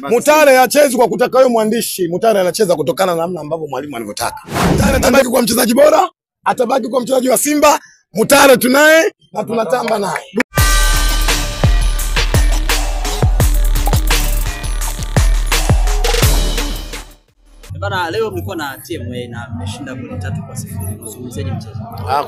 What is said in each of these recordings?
Mutale hachezi kwa kutaka wewe mwandishi. Mutale anacheza kutokana na namna ambavyo mwalimu anavyotaka. Mutale atabaki kwa mchezaji bora, atabaki kwa mchezaji wa Simba. Mutale tunaye na tunatamba naye. Bana, leo mlikuwa na TMA na mmeshinda goli 3-0. Mzungumziaje mchezo?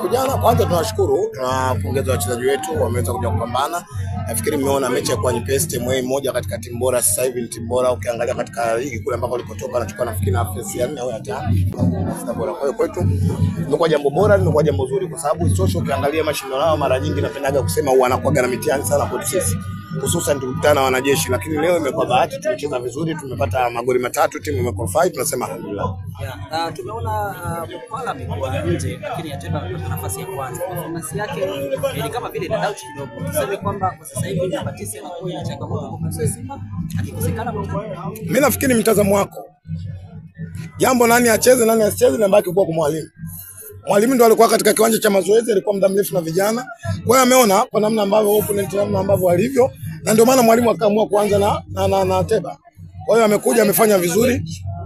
Kujana kwanza tunashukuru, tunapongeza wachezaji wetu wameweza kuja kupambana. Nafikiri mmeona mechi ya kwa nyepesi, TMA moja katika timu bora sasa hivi ni timu bora ukiangalia katika ligi kule ambako walikotoka anachukua nafikiri nafasi ya 4 au ya 5. Bora. Kwa hiyo kwetu imekuwa jambo bora, imekuwa jambo zuri kwa sababu sio ukiangalia mashindano yao mara nyingi napendaga kusema huwa anakuwa na mitihani sana kwa sisi. Hususan tukutana na wanajeshi, lakini leo imekuwa bahati, tumecheza vizuri, tumepata magoli 3, timu imequalify, tunasema alhamdulillah. Tumeona Mkwala amekuwa nje lakini Ateba nafasi ya kwanza. Nafasi yake ni kama vile doubt kidogo. Tuseme kwamba kwa sasa hivi Batisi anakuwa na changamoto kwa Simba, akikosekana Mkwala. Mimi nafikiri mtazamo wako. Jambo nani acheze nani asicheze na baki kwa mwalimu. Mwalimu ndo alikuwa katika kiwanja cha mazoezi, alikuwa muda mrefu na vijana. Kwa hiyo ameona kwa namna ambavyo opponent namna ambavyo walivyo, na ndio maana mwalimu akaamua kuanza na Ateba. Kwa hiyo amekuja amefanya vizuri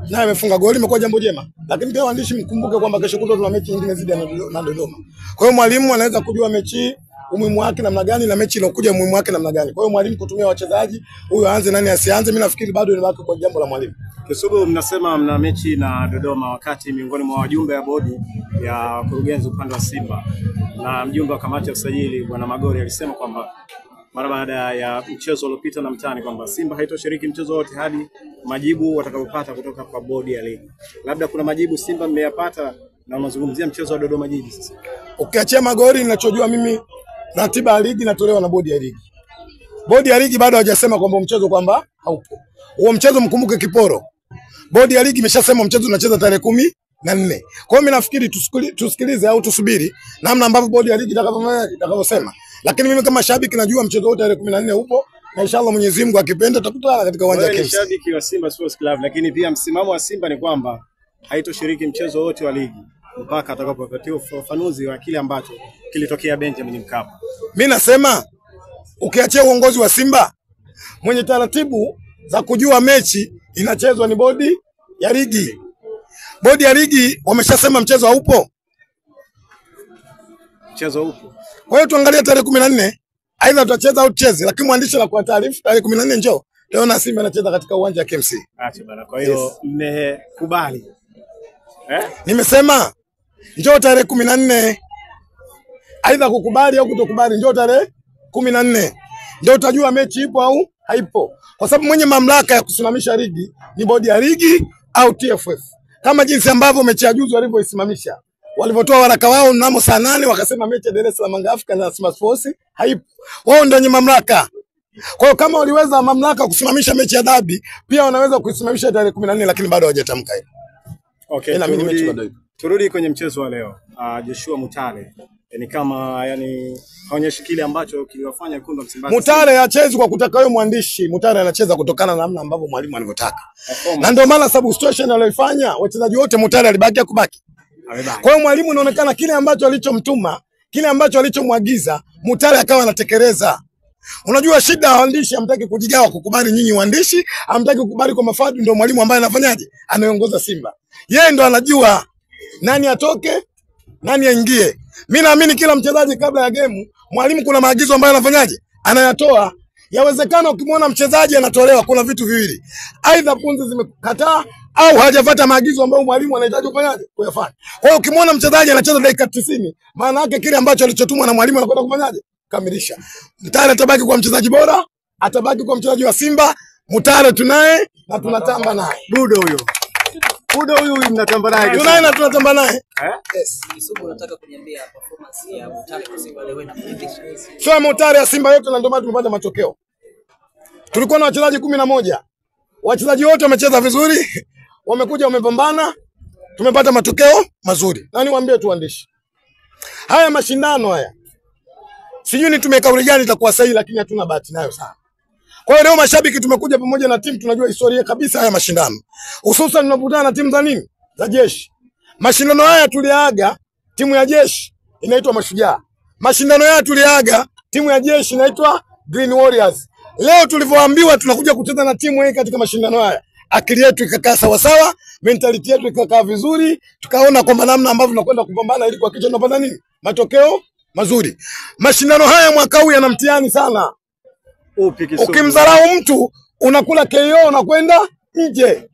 na amefunga goli, imekuwa jambo jema. Lakini pia waandishi mkumbuke kwamba kesho kutwa tuna mechi nyingine zidi na Dodoma. Kwa hiyo mwalimu anaweza kujua mechi umuhimu wake namna gani na mechi inokuja umuhimu wake namna gani. Kwa hiyo mwalimu kutumia wachezaji, huyu aanze nani asianze, mimi nafikiri bado inabaki kwa jambo la mwalimu. Kisugu, mnasema mna mechi na Dodoma wakati miongoni mwa wajumbe ya bodi ya kurugenzi upande wa Simba na mjumbe wa kamati ya usajili Bwana Magori alisema kwamba mara baada ya mchezo uliopita na Mtani kwamba Simba haitoshiriki mchezo wote hadi majibu watakayopata kutoka kwa bodi ya ligi. Labda kuna majibu Simba mmeyapata na unazungumzia mchezo wa Dodoma Jiji sasa. Ukiachia Magori, ninachojua mimi ratiba ya ligi inatolewa na bodi ya ligi. Bodi ya ligi bado hajasema kwamba mchezo kwamba haupo. Huo mchezo mkumbuke kiporo. Bodi ya ligi imeshasema mchezo unacheza tarehe 14. Kwa hiyo mimi nafikiri tusikilize au tusubiri namna ambavyo bodi ya ligi itakavyosema. Lakini mimi kama shabiki najua mchezo wote tarehe 14 upo na inshallah Mwenyezi Mungu akipenda tutakutana katika uwanja wa KMC. Ni shabiki wa Simba Sports Club, lakini pia msimamo wa Simba ni kwamba haitoshiriki mchezo wote wa ligi mpaka atakapopatiwa ufafanuzi wa kile ambacho kilitokea Benjamin Mkapa. Mimi nasema ukiachia uongozi wa Simba, mwenye taratibu za kujua mechi inachezwa ni bodi ya ligi. Bodi ya ligi wameshasema mchezo haupo. Mchezo upo. Kwa hiyo tuangalie tarehe 14, aidha tutacheza au tucheze, lakini mwandishi la kwa taarifa tarehe 14 njoo. Leo na Simba anacheza katika uwanja wa KMC. Acha bana. Kwa hiyo mmekubali. Nimesema njoo tarehe 14. Aidha kukubali au kutokubali, njoo tarehe 14. Ndio utajua mechi ipo au haipo. Kwa sababu mwenye mamlaka ya kusimamisha ligi ni bodi ya ligi au TFF. Kama jinsi ambavyo mechi ya juzi walivyoisimamisha. Walivyotoa waraka wao mnamo saa 8 wakasema mechi ya Dar es Salaam Africa na Simba Sports haipo. Wao ndio wenye mamlaka. Kwa hiyo kama waliweza mamlaka kusimamisha mechi ya dabi, pia wanaweza kuisimamisha tarehe 14 lakini bado hawajatamka hilo. Okay, turudi kwenye mchezo wa leo. Joshua Mutale ni kama haonyeshi kile ambacho kiliwafanya kundi Msimbazi. Mutale hachezi kwa kutaka wewe mwandishi. Mutale anacheza kutokana na namna ambavyo mwalimu anavyotaka. Na ndio maana substitution aliyofanya wachezaji wote Mutale alibaki kubaki. Kwa hiyo mwalimu inaonekana kile ambacho alichomtuma, kile ambacho alichomwagiza, Mutale akawa anatekeleza. Unajua shida waandishi hamtaki kujigawa kukubali nyinyi waandishi, hamtaki kukubali kwa mafadu, ndio mwalimu ambaye anafanyaje? Anaongoza Simba. Yeye ndo anajua nani atoke, nani aingie. Mimi naamini kila mchezaji kabla ya game, mwalimu kuna maagizo ambayo anafanyaje? Anayatoa. Yawezekana ukimwona mchezaji anatolewa kuna vitu viwili. Aidha punzi zimekataa au hajafuata maagizo ambayo mwalimu anahitaji kufanyaje? Kuyafanya. Kwa hiyo ukimwona mchezaji anacheza dakika 90, maana yake kile ambacho alichotumwa na mwalimu anakwenda kufanyaje? Kamilisha. Mutale atabaki kwa mchezaji bora, atabaki kwa mchezaji wa Simba. Mutale tunaye na tunatamba naye. Budo huyu mnatamba naye. Tunaye na tunatamba naye. Yes. Kisugu unataka kuniambia performance ya Mutale kwa Simba leo na kuridhisha. Sio Mutale ya Simba yote na ndio maana tumepata matokeo. Tulikuwa na wachezaji 11. Wachezaji wote wamecheza vizuri, wamekuja wamepambana, tumepata matokeo mazuri. Na niwaambie tu waandishi. Haya mashindano haya. Sijui ni tumekauli gani itakuwa sahihi lakini hatuna bahati nayo sana. Kwa hiyo leo mashabiki tumekuja pamoja na timu tunajua historia kabisa haya mashindano. Hususan tunapokutana na timu za nini? Za jeshi. Mashindano haya tuliaga timu ya jeshi inaitwa Mashujaa. Mashindano haya tuliaga timu ya jeshi inaitwa Green Warriors. Leo tulivyoambiwa tunakuja kucheza na timu hii katika mashindano haya, akili yetu ikakaa sawa sawa, mentality yetu ikakaa vizuri, tukaona kwamba namna ambavyo tunakwenda kupambana ili kuhakikisha tunapata nini? Matokeo mazuri. Mashindano haya mwaka huu yana mtihani sana. Ukimdharau mtu unakula KO na kwenda nje.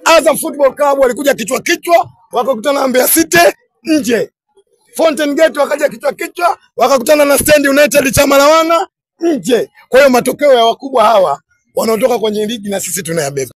Azam Football Club walikuja kichwa wakakutana na Mbeya City nje. Fountain Gate wakaja kichwa wakakutana na Stand United Chama la Wana nje. Kwa hiyo matokeo ya wakubwa hawa wanaotoka kwenye ligi na sisi tunayabeba.